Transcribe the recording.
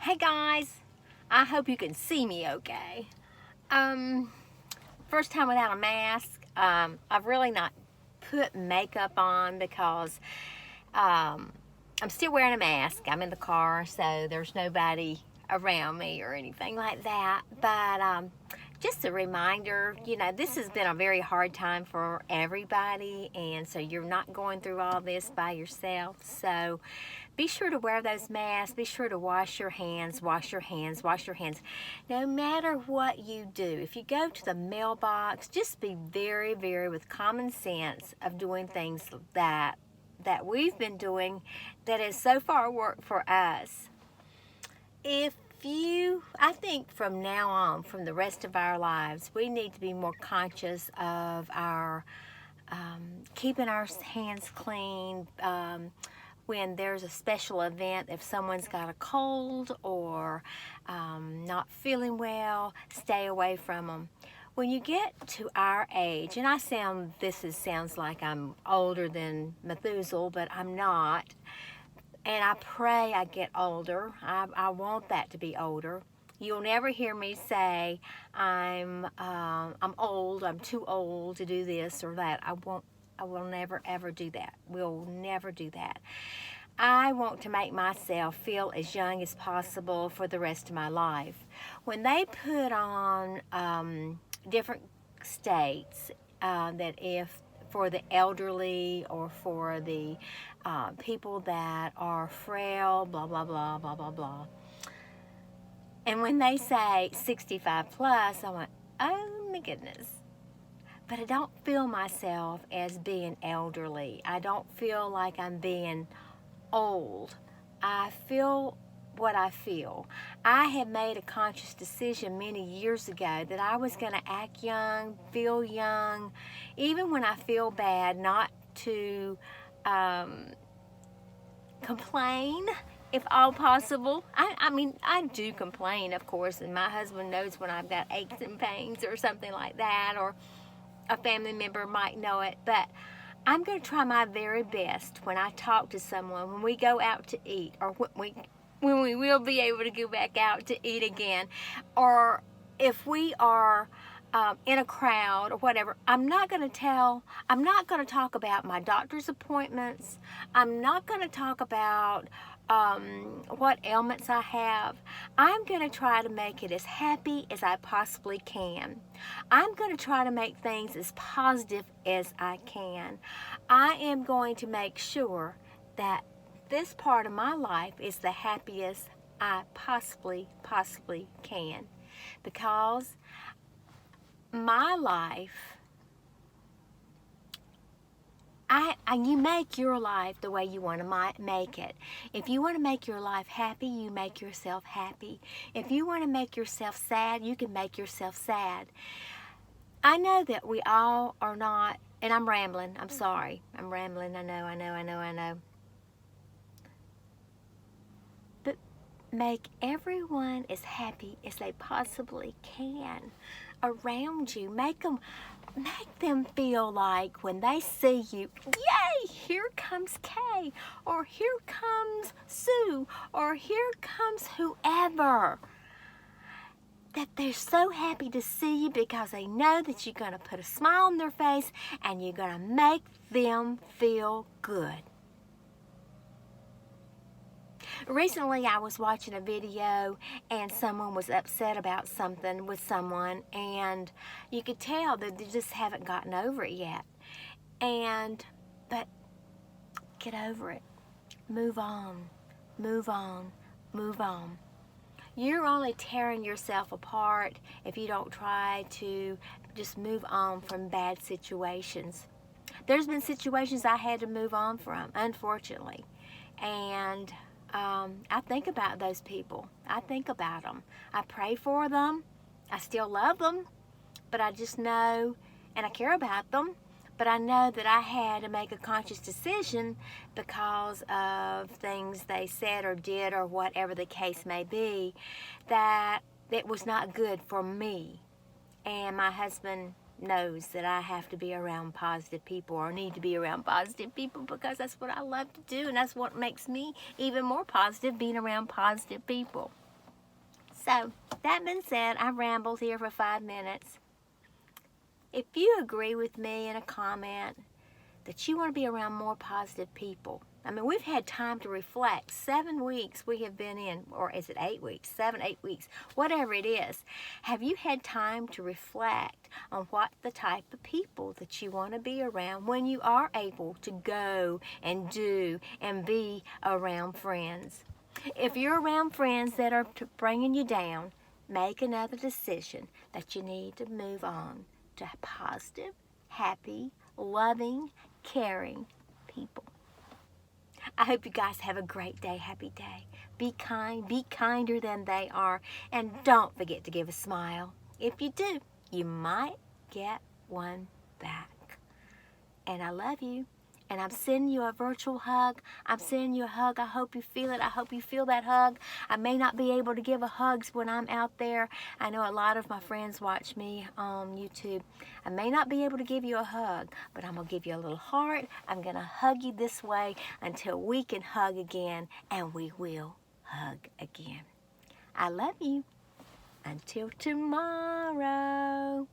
Hey guys, I hope you can see me okay. First time without a mask. I've really not put makeup on because I'm still wearing a mask. I'm in the car, so there's nobody around me or anything like that. But just a reminder, this has been a very hard time for everybody, and so you're not going through all this by yourself. So be sure to wear those masks. Be sure to wash your hands, wash your hands, wash your hands. No matter what you do, if you go to the mailbox, just be very, very with common sense of doing things that we've been doing that has so far worked for us. I think from now on, from the rest of our lives, we need to be more conscious of our keeping our hands clean. When there's a special event, if someone's got a cold or not feeling well, stay away from them. When you get to our age, and sounds like I'm older than Methuselah, but I'm not. And I pray I get older. I want that to be older. You'll never hear me say I'm old. I'm too old to do this or that. I will never ever do that. We'll never do that. I want to make myself feel as young as possible for the rest of my life. When they put on different states that if for the elderly or for the people that are frail, blah, blah, blah, blah, blah, blah. And when they say 65 plus, I went, oh my goodness. But I don't feel myself as being elderly. I don't feel like I'm being old. I feel what I feel. I had made a conscious decision many years ago that I was going to act young, feel young, even when I feel bad, not to complain if all possible. I mean, I do complain, of course, and my husband knows when I've got aches and pains or something like that, or a family member might know it, but I'm going to try my very best when I talk to someone, when we go out to eat, or when we will be able to go back out to eat again, or if we are in a crowd or whatever. I'm not going to talk about my doctor's appointments. I'm not going to talk about what ailments I have. I'm going to try to make it as happy as I possibly can. I'm going to try to make things as positive as I can. I am going to make sure that this part of my life is the happiest I possibly can, because my life, you make your life the way you want to make it. If you want to make your life happy, you make yourself happy. If you want to make yourself sad, you can make yourself sad. I know that we all are not, and I'm rambling. I'm sorry. I'm rambling. I know. But make everyone as happy as they possibly can around you. Make them feel like when they see you, yay, here comes Kaye, or here comes Sue, or here comes whoever, that they're so happy to see you because they know that you're going to put a smile on their face and you're going to make them feel good. Recently, I was watching a video and someone was upset about something with someone, and you could tell that they just haven't gotten over it yet. But get over it. Move on. Move on. Move on. You're only tearing yourself apart if you don't try to just move on from bad situations. There's been situations I had to move on from, unfortunately. And I think about those people. I think about them. I pray for them. I still love them. But I just know, and I care about them, but I know that I had to make a conscious decision because of things they said or did or whatever the case may be, that it was not good for me. And my husband knows that I have to be around positive people, or need to be around positive people, because that's what I love to do, and that's what makes me even more positive, being around positive people. So, that being said, I rambled here for 5 minutes. If you agree with me in a comment that you want to be around more positive people, I mean, we've had time to reflect. 7 weeks we have been in, or is it 8 weeks? 7, 8 weeks, whatever it is. Have you had time to reflect on what the type of people that you want to be around when you are able to go and do and be around friends? If you're around friends that are bringing you down, make another decision that you need to move on to positive, happy, loving, caring people. I hope you guys have a great day, happy day. Be kind, be kinder than they are, and don't forget to give a smile. If you do, you might get one back. And I love you. And I'm sending you a virtual hug. I'm sending you a hug. I hope you feel it. I hope you feel that hug. I may not be able to give hugs when I'm out there. I know a lot of my friends watch me on YouTube. I may not be able to give you a hug, but I'm going to give you a little heart. I'm going to hug you this way until we can hug again, and we will hug again. I love you. Until tomorrow.